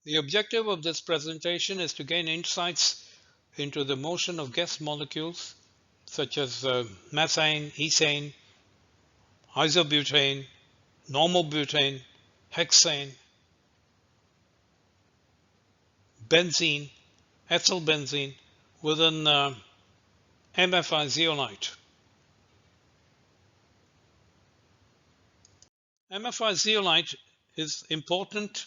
The objective of this presentation is to gain insights into the motion of gas molecules such as methane, ethane, iso-butane, normal butane, hexane, benzene, ethyl benzene within MFI zeolite. MFI zeolite is important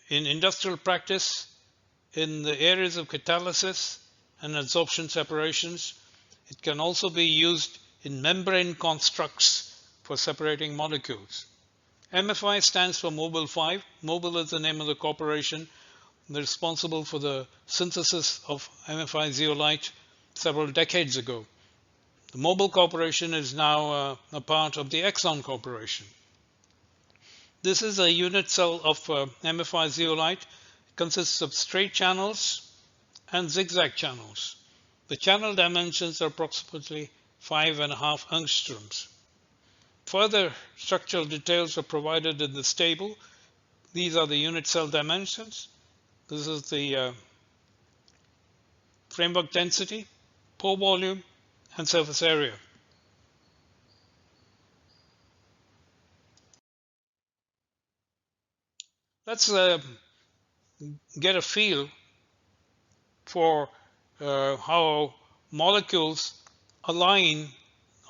in industrial practice in the areas of catalysis and adsorption separations. It can also be used in membrane constructs for separating molecules. MFI stands for Mobile 5. Mobile is the name of the corporation. They're responsible for the synthesis of MFI zeolite several decades ago. The Mobile Corporation is now a part of the Exxon Corporation. This is a unit cell of MFI zeolite. It consists of straight channels and zigzag channels. The channel dimensions are approximately 5.5 angstroms. Further structural details are provided in this table. These are the unit cell dimensions. This is the framework density, pore volume, and surface area. Let's get a feel for how molecules align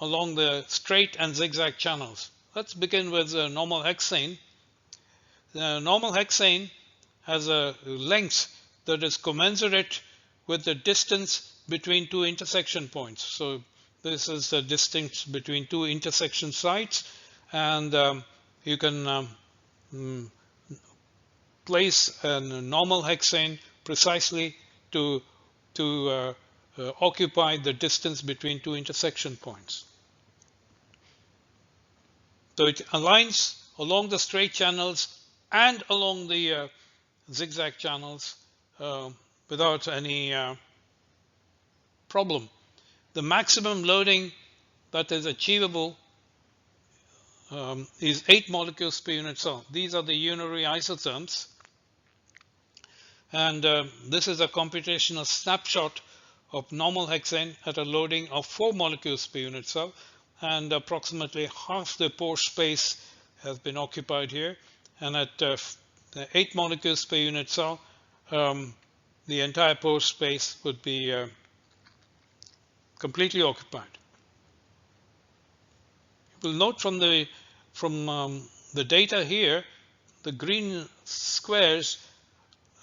along the straight and zigzag channels. Let's begin with normal hexane. The normal hexane has a length that is commensurate with the distance between two intersection points. So this is the distance between two intersection sites, and you can place a normal hexane precisely to occupy the distance between two intersection points. So it aligns along the straight channels and along the zigzag channels without any problem. The maximum loading that is achievable is 8 molecules per unit cell. These are the unary isotherms. And this is a computational snapshot of normal hexane at a loading of 4 molecules per unit cell, and approximately half the pore space has been occupied here. And at 8 molecules per unit cell, the entire pore space would be completely occupied. You will note from the data here, the green squares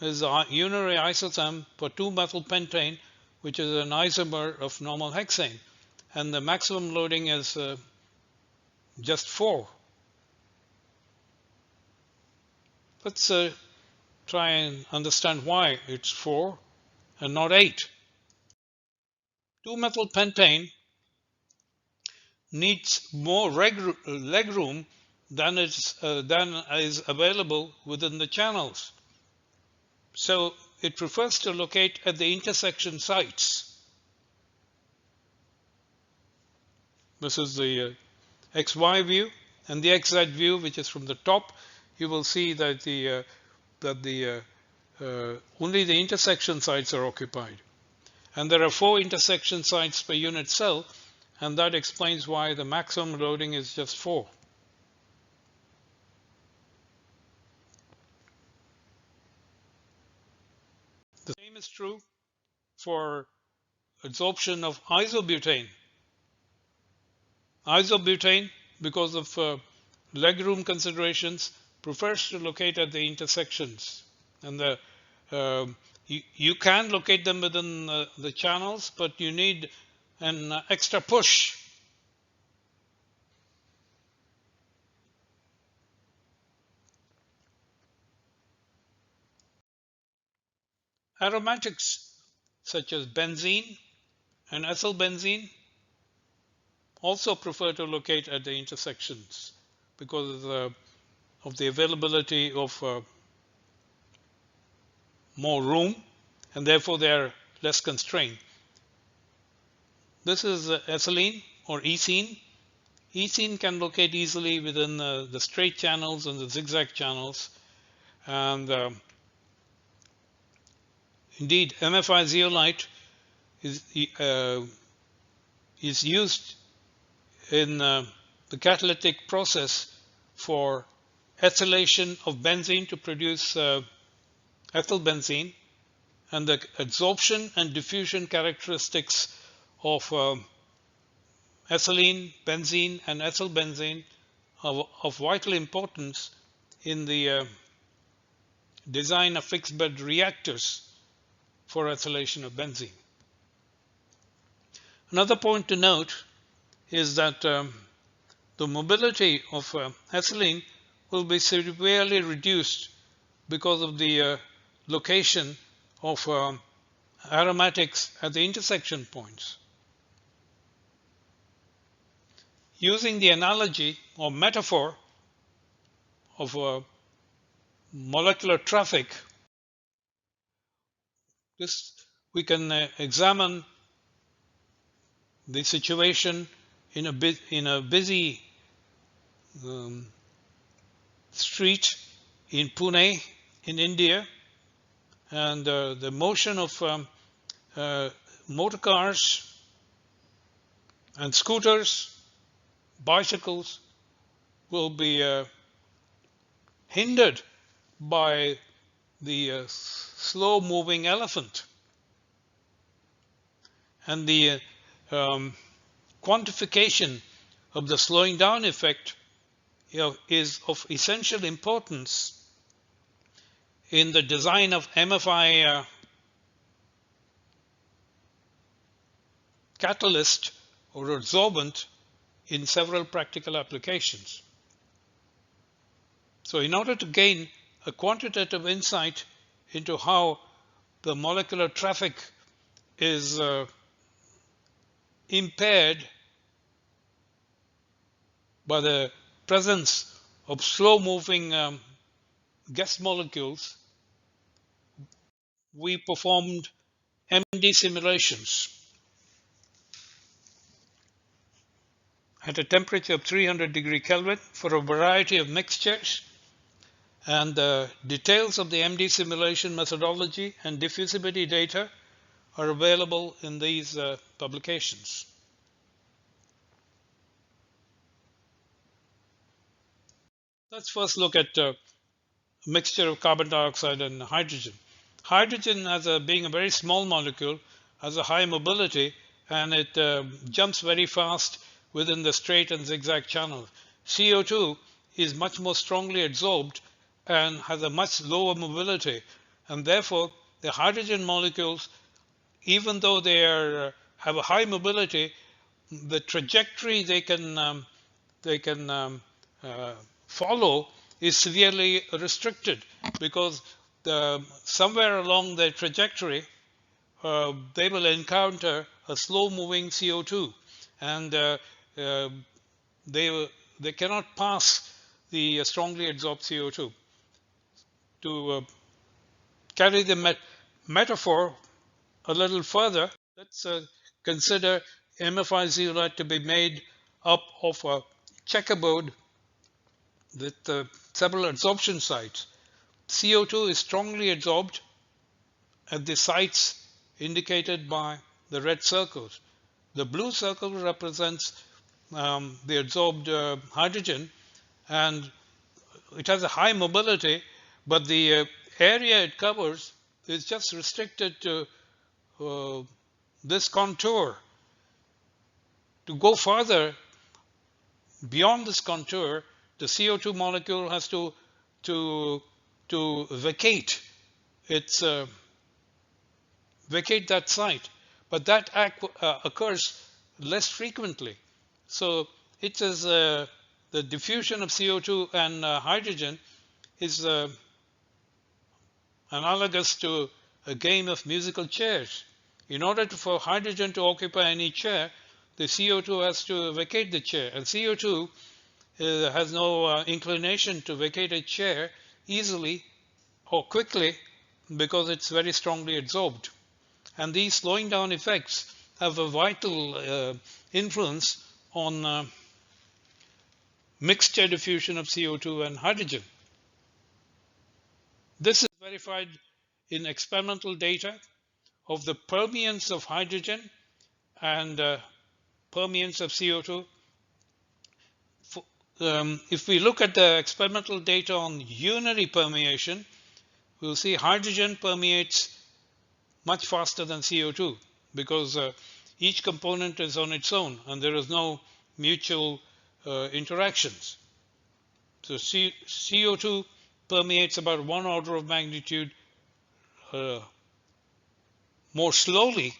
is a unary isotherm for 2-methylpentane, which is an isomer of normal hexane, and the maximum loading is just 4. Let's try and understand why it's 4 and not 8. 2-methylpentane needs more legroom than is available within the channels. So it prefers to locate at the intersection sites. This is the XY view, and the XZ view, which is from the top. You will see that only the intersection sites are occupied, and there are 4 intersection sites per unit cell, and that explains why the maximum loading is just 4. The same is true for adsorption of iso-butane. Iso-butane, because of legroom considerations, prefers to locate at the intersections, and you can locate them within the channels, but you need an extra push. Aromatics such as benzene and ethyl benzene also prefer to locate at the intersections because of the availability of more room, and therefore they are less constrained. This is ethylene or ethene. Ethene can locate easily within the straight channels and the zigzag channels, And indeed, MFI zeolite is used in the catalytic process for ethylation of benzene to produce ethyl benzene, and the adsorption and diffusion characteristics of ethylene, benzene, and ethyl benzene are of vital importance in the design of fixed bed reactors for ethylation of benzene. Another point to note is that the mobility of ethylene will be severely reduced because of the location of aromatics at the intersection points. Using the analogy or metaphor of molecular traffic, we can examine the situation in a busy street in Pune in India, and the motion of motor cars and scooters, bicycles will be hindered by the slow moving elephant. And the quantification of the slowing down effect is of essential importance in the design of MFI catalyst or adsorbent in several practical applications. So in order to gain a quantitative insight into how the molecular traffic is impaired by the presence of slow-moving gas molecules, we performed MD simulations at a temperature of 300 degree Kelvin for a variety of mixtures, and the details of the MD simulation methodology and diffusivity data are available in these publications. Let's first look at a mixture of carbon dioxide and hydrogen. Hydrogen, being a very small molecule, has a high mobility, and it jumps very fast within the straight and zigzag channel. CO2 is much more strongly adsorbed and has a much lower mobility, and therefore the hydrogen molecules, even though they have a high mobility, the trajectory they can follow is severely restricted, because somewhere along their trajectory they will encounter a slow-moving CO2, and they cannot pass the strongly adsorbed CO2. To carry the metaphor a little further, let's consider MFI zeolite to be made up of a checkerboard with several adsorption sites. CO2 is strongly adsorbed at the sites indicated by the red circles. The blue circle represents the adsorbed hydrogen, and it has a high mobility, but the area it covers is just restricted to this contour. To go further beyond this contour, the CO2 molecule has to vacate that site, but that occurs less frequently. So it is the diffusion of CO2 and hydrogen is analogous to a game of musical chairs. In order for hydrogen to occupy any chair, the CO2 has to vacate the chair, and CO2 has no inclination to vacate a chair easily or quickly because it's very strongly adsorbed. And these slowing down effects have a vital influence on mixture diffusion of CO2 and hydrogen. This is verified in experimental data of the permeance of hydrogen and permeance of CO2. If we look at the experimental data on unary permeation, we'll see hydrogen permeates much faster than CO2 because each component is on its own and there is no mutual interactions. So CO2 permeates about 1 order of magnitude more slowly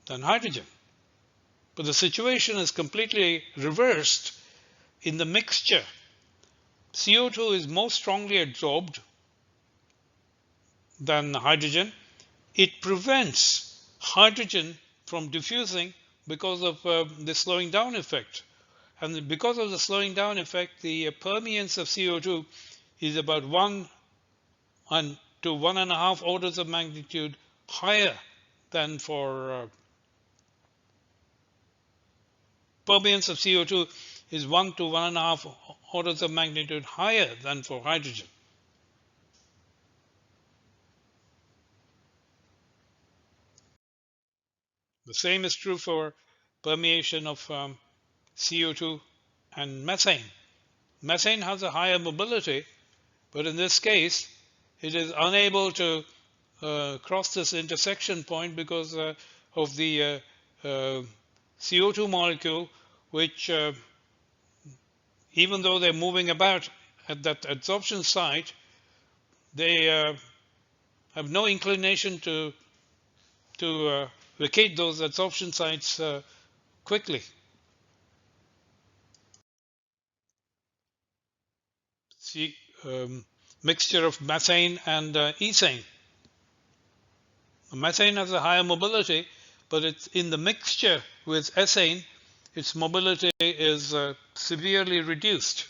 than hydrogen. But the situation is completely reversed in the mixture. CO2 is more strongly adsorbed than hydrogen. It prevents hydrogen from diffusing because of the slowing down effect. And because of the slowing down effect, the permeance of CO2 is about 1 to 1.5 orders of magnitude higher than for permeance of CO2 is 1 to 1.5 orders of magnitude higher than for hydrogen. The same is true for permeation of CO2 and methane. Methane has a higher mobility, but in this case, it is unable to cross this intersection point because of the CO2 molecule, which even though they're moving about at that adsorption site, they have no inclination to vacate those adsorption sites quickly. See, mixture of methane and ethane. Methane has a higher mobility, but it's in the mixture with ethane, its mobility is severely reduced.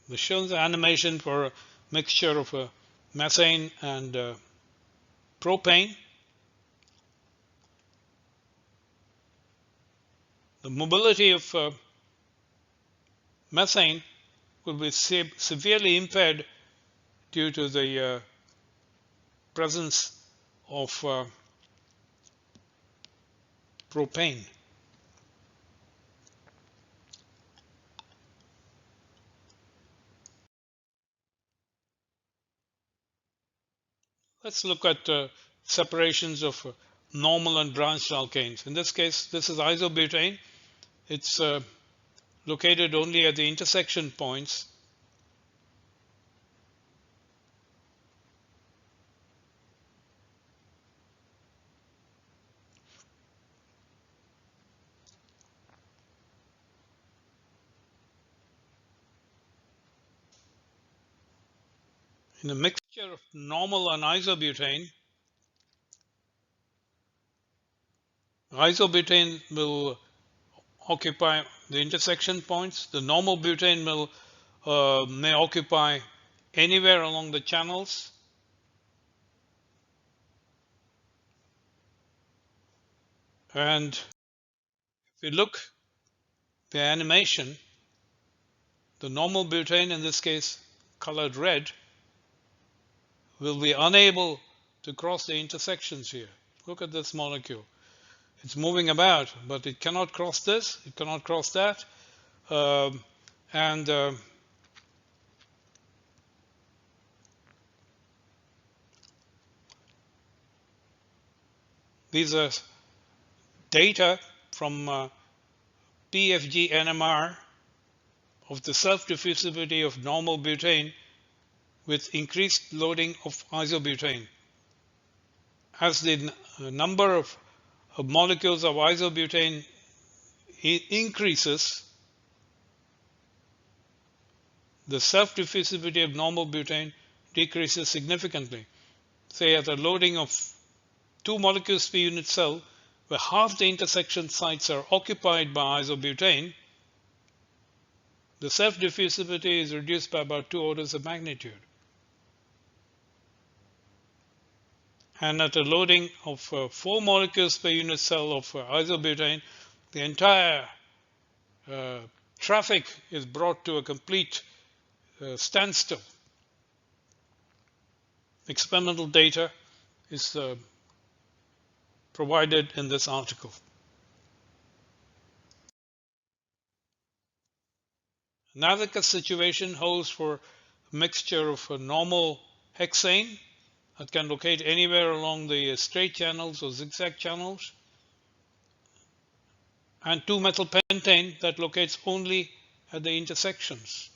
This shows the animation for a mixture of methane and propane. The mobility of methane will be severely impaired due to the presence of propane. Let's look at separations of normal and branched alkanes. In this case, this is iso-butane. It's located only at the intersection points. In a mixture of normal and iso-butane, iso-butane will occupy the intersection points. The normal butane will may occupy anywhere along the channels. And if we look the animation, the normal butane, in this case colored red, will be unable to cross the intersections here. Look at this molecule. It's moving about, but it cannot cross this, it cannot cross that. These are data from PFG NMR of the self-diffusivity of normal butane with increased loading of iso-butane. As the number of molecules of iso-butane increases, the self-diffusivity of normal butane decreases significantly. Say at a loading of 2 molecules per unit cell, where half the intersection sites are occupied by iso-butane, the self-diffusivity is reduced by about 2 orders of magnitude. and at a loading of 4 molecules per unit cell of iso-butane, the entire traffic is brought to a complete standstill. Experimental data is provided in this article. Analogous situation holds for a mixture of a normal hexane that can locate anywhere along the straight channels or zigzag channels, and 2-methylpentane that locates only at the intersections.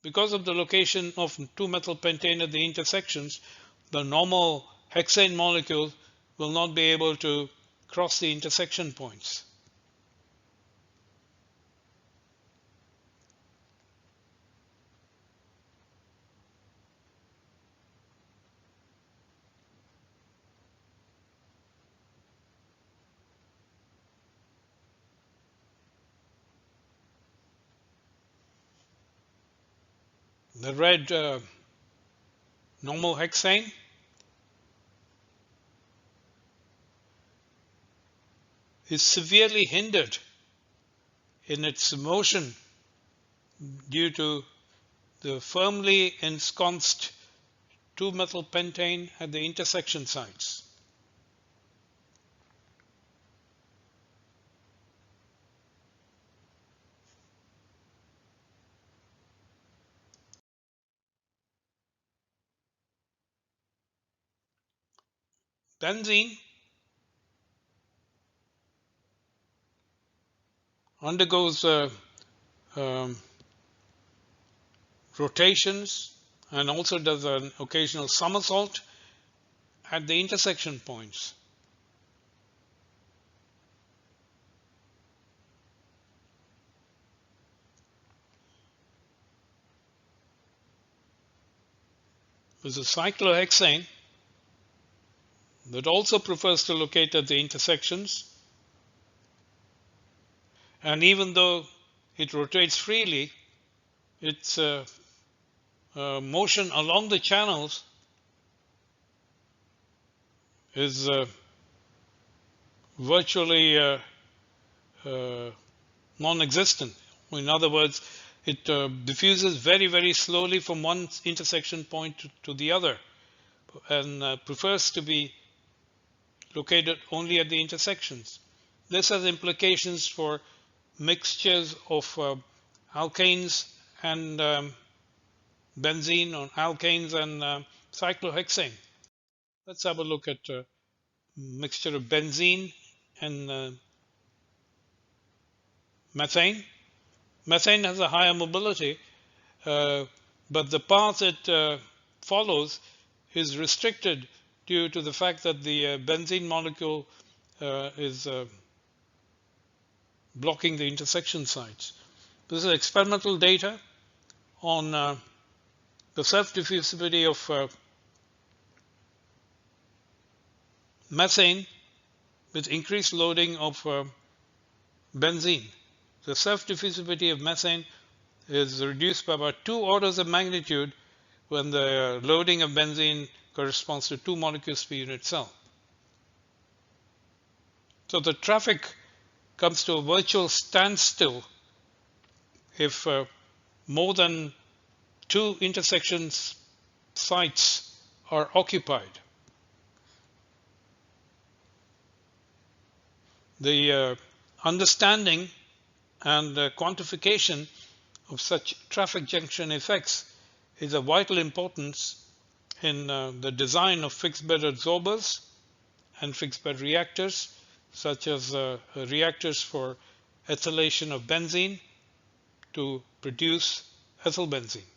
Because of the location of 2-methylpentane at the intersections, the normal hexane molecule will not be able to cross the intersection points. The red normal hexane is severely hindered in its motion due to the firmly ensconced 2-methylpentane at the intersection sites. Benzene undergoes rotations and also does an occasional somersault at the intersection points. There's a cyclohexane that also prefers to locate at the intersections, and even though it rotates freely, its motion along the channels is virtually non-existent. In other words, it diffuses very, very slowly from one intersection point to the other, and prefers to be located only at the intersections. This has implications for mixtures of alkanes and benzene, or alkanes and cyclohexane. Let's have a look at a mixture of benzene and methane. Methane has a higher mobility, but the path it follows is restricted due to the fact that the benzene molecule is blocking the intersection sites. This is experimental data on the self-diffusivity of methane with increased loading of benzene. The self-diffusivity of methane is reduced by about 2 orders of magnitude when the loading of benzene corresponds to 2 molecules per unit cell. So the traffic comes to a virtual standstill if more than 2 intersection sites are occupied. The understanding and quantification of such traffic junction effects is of vital importance in the design of fixed bed adsorbers and fixed bed reactors, such as reactors for ethylation of benzene to produce ethylbenzene.